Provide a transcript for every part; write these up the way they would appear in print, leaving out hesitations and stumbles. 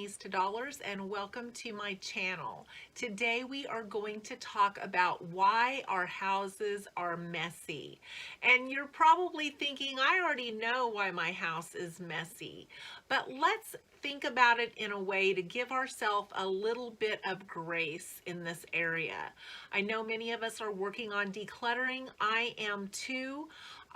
pennies to dollars, and welcome to my channel. Today we are going to talk about why our houses are messy. And you're probably thinking, I already know why my house is messy. But let's think about it in a way to give ourselves a little bit of grace in this area. I know many of us are working on decluttering. I am too.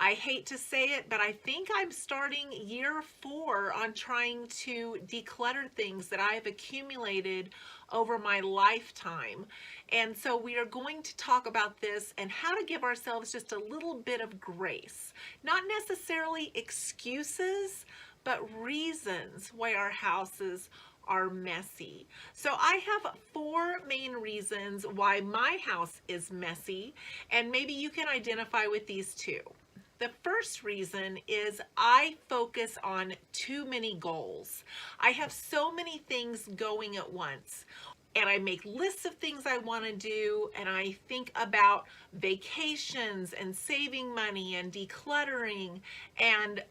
I hate to say it, but I think I'm starting year 4 on trying to declutter things that I've accumulated over my lifetime. And so we are going to talk about this and how to give ourselves just a little bit of grace. Not necessarily excuses, but reasons why our houses are messy. So I have 4 main reasons why my house is messy, and maybe you can identify with these too. The first reason is I focus on too many goals. I have so many things going at once, and I make lists of things I want to do, and I think about vacations and saving money and decluttering and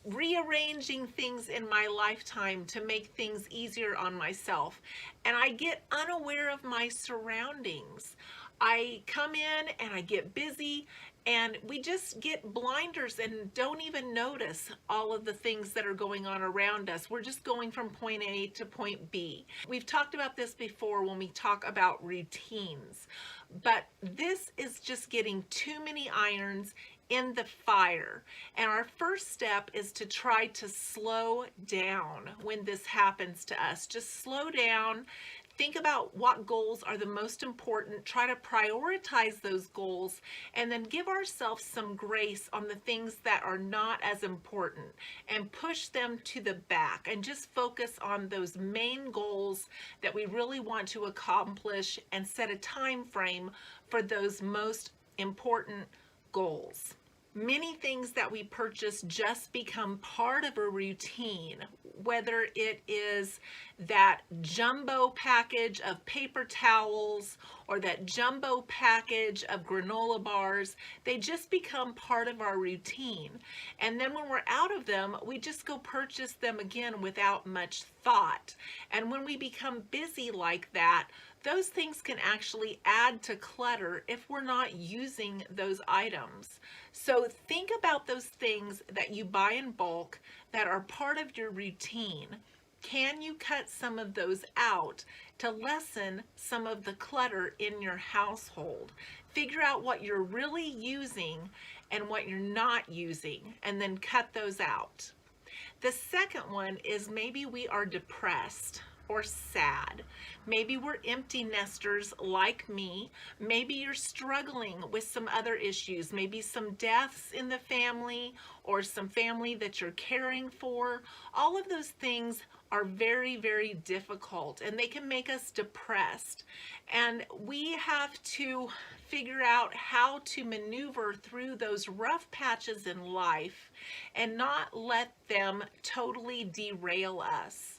rearranging things in my lifetime to make things easier on myself. And I get unaware of my surroundings. I come in and I get busy, and we just get blinders and don't even notice all of the things that are going on around us. We're just going from point A to point B. We've talked about this before when we talk about routines, but this is just getting too many irons in the fire. And our first step is to try to slow down when this happens to us. Just slow down. Think about what goals are the most important, try to prioritize those goals, and then give ourselves some grace on the things that are not as important and push them to the back and just focus on those main goals that we really want to accomplish and set a time frame for those most important goals. Many things that we purchase just become part of a routine, whether it is that jumbo package of paper towels or that jumbo package of granola bars. They just become part of our routine. And then when we're out of them, we just go purchase them again without much thought. And when we become busy like that, those things can actually add to clutter if we're not using those items. So think about those things that you buy in bulk that are part of your routine. Can you cut some of those out to lessen some of the clutter in your household? Figure out what you're really using and what you're not using, and then cut those out. The second one is maybe we are depressed or sad. Maybe we're empty nesters like me. Maybe you're struggling with some other issues, maybe some deaths in the family or some family that you're caring for. All of those things are very, very difficult, and they can make us depressed. And we have to figure out how to maneuver through those rough patches in life and not let them totally derail us.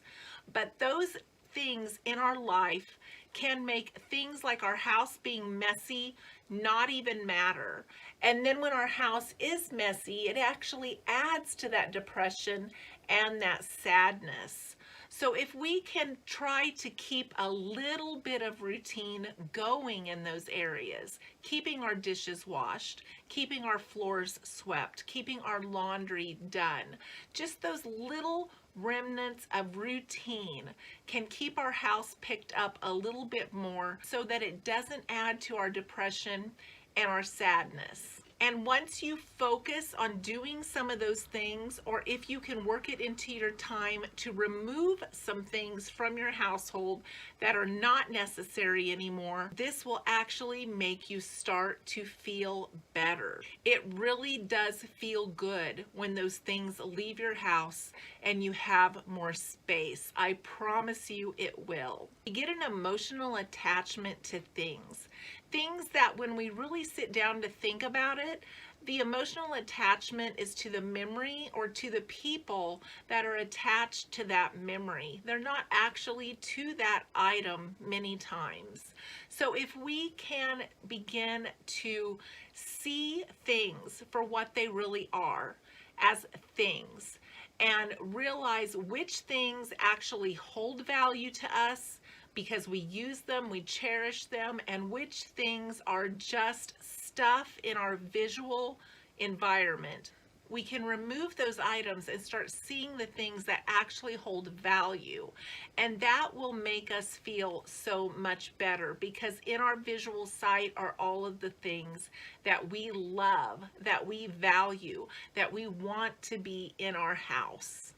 But those things in our life can make things like our house being messy not even matter. And then when our house is messy, it actually adds to that depression and that sadness. So if we can try to keep a little bit of routine going in those areas, keeping our dishes washed, keeping our floors swept, keeping our laundry done, just those little remnants of routine can keep our house picked up a little bit more so that it doesn't add to our depression and our sadness. And once you focus on doing some of those things, or if you can work it into your time to remove some things from your household that are not necessary anymore, this will actually make you start to feel better. It really does feel good when those things leave your house and you have more space. I promise you it will. You get an emotional attachment to things. Things that when we really sit down to think about it, the emotional attachment is to the memory or to the people that are attached to that memory. They're not actually to that item many times. So if we can begin to see things for what they really are, as things, and realize which things actually hold value to us because we use them, we cherish them, and which things are just stuff in our visual environment. We can remove those items and start seeing the things that actually hold value. And that will make us feel so much better, because in our visual sight are all of the things that we love, that we value, that we want to be in our house.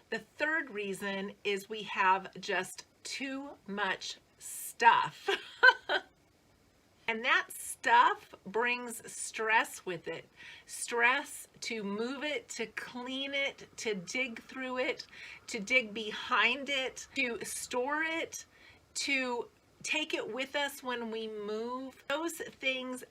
The third reason is we have just too much stuff. And that stuff brings stress with it. Stress to move it, to clean it, to dig through it, to dig behind it, to store it, to take it with us when we move. Those things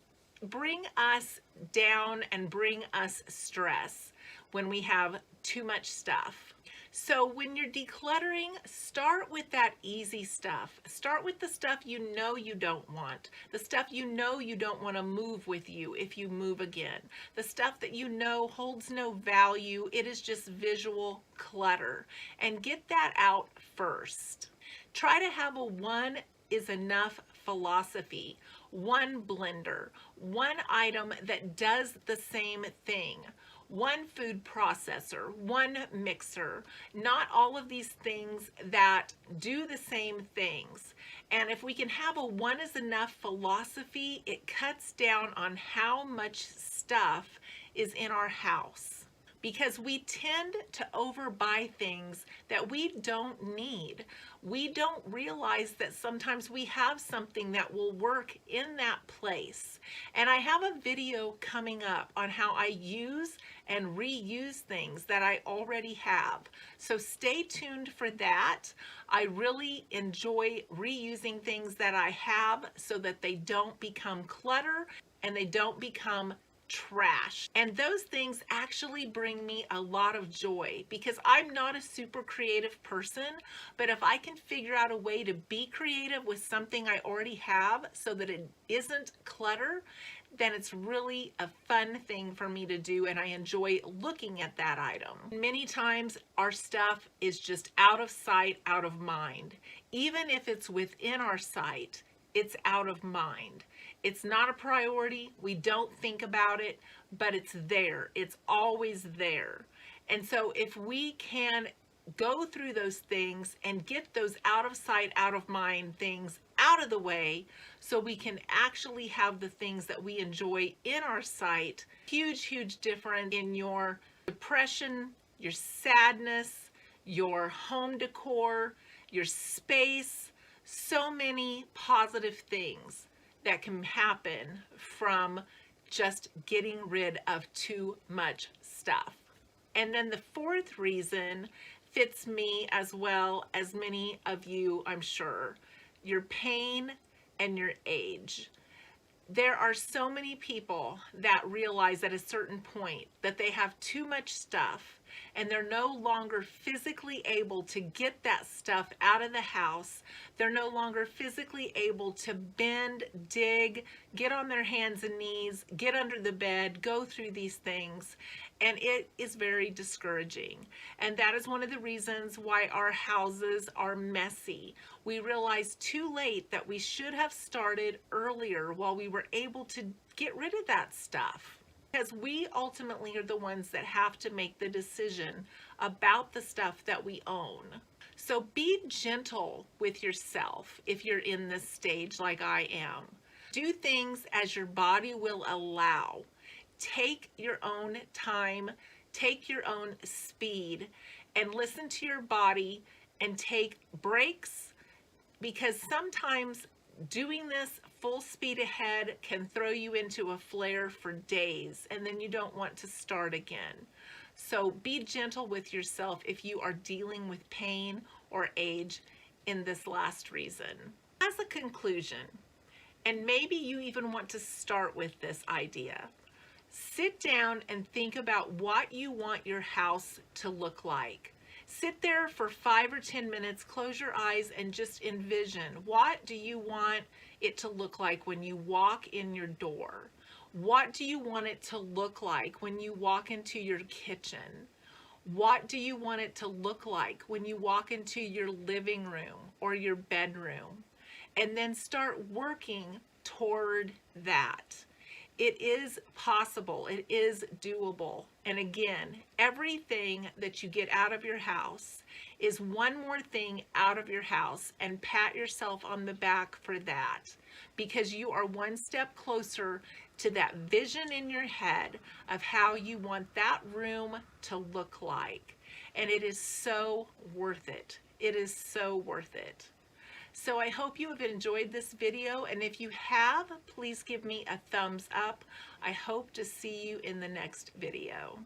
bring us down and bring us stress when we have too much stuff. So when you're decluttering, start with that easy stuff. Start with the stuff you know you don't want. The stuff you know you don't want to move with you if you move again. The stuff that you know holds no value. It is just visual clutter. And get that out first. Try to have a one is enough philosophy. One blender, one item that does the same thing. One food processor, one mixer, not all of these things that do the same things. And if we can have a one is enough philosophy, it cuts down on how much stuff is in our house. Because we tend to overbuy things that we don't need. We don't realize that sometimes we have something that will work in that place. And I have a video coming up on how I use and reuse things that I already have. So stay tuned for that. I really enjoy reusing things that I have so that they don't become clutter and they don't become trash. And those things actually bring me a lot of joy, because I'm not a super creative person, but if I can figure out a way to be creative with something I already have so that it isn't clutter, then it's really a fun thing for me to do, and I enjoy looking at that item. Many times our stuff is just out of sight, out of mind. Even if it's within our sight, it's out of mind. It's not a priority. We don't think about it, but it's there. It's always there. And so if we can go through those things and get those out of sight, out of mind things out of the way, so we can actually have the things that we enjoy in our sight, huge difference in your depression, your sadness, your home decor, your space, so many positive things that can happen from just getting rid of too much stuff. And then the fourth reason fits me as well as many of you, I'm sure. Your pain and your age. There are so many people that realize at a certain point that they have too much stuff and they're no longer physically able to get that stuff out of the house. They're no longer physically able to bend, dig, get on their hands and knees, get under the bed, go through these things. And it is very discouraging. And that is one of the reasons why our houses are messy. We realize too late that we should have started earlier while we were able to get rid of that stuff. Because we ultimately are the ones that have to make the decision about the stuff that we own. So be gentle with yourself if you're in this stage like I am. Do things as your body will allow. Take your own time, take your own speed, and listen to your body and take breaks, because sometimes doing this full speed ahead can throw you into a flare for days, and then you don't want to start again. So be gentle with yourself if you are dealing with pain or age in this last reason. As a conclusion, and maybe you even want to start with this idea, sit down and think about what you want your house to look like. Sit there for 5 or 10 minutes, close your eyes, and just envision, what do you want it to look like when you walk in your door? What do you want it to look like when you walk into your kitchen? What do you want it to look like when you walk into your living room or your bedroom? And then start working toward that. It is possible, it is doable. And again, everything that you get out of your house is one more thing out of your house, and pat yourself on the back for that, because you are one step closer to that vision in your head of how you want that room to look like. And it is so worth it. It is so worth it. So I hope you have enjoyed this video, and if you have, please give me a thumbs up. I hope to see you in the next video.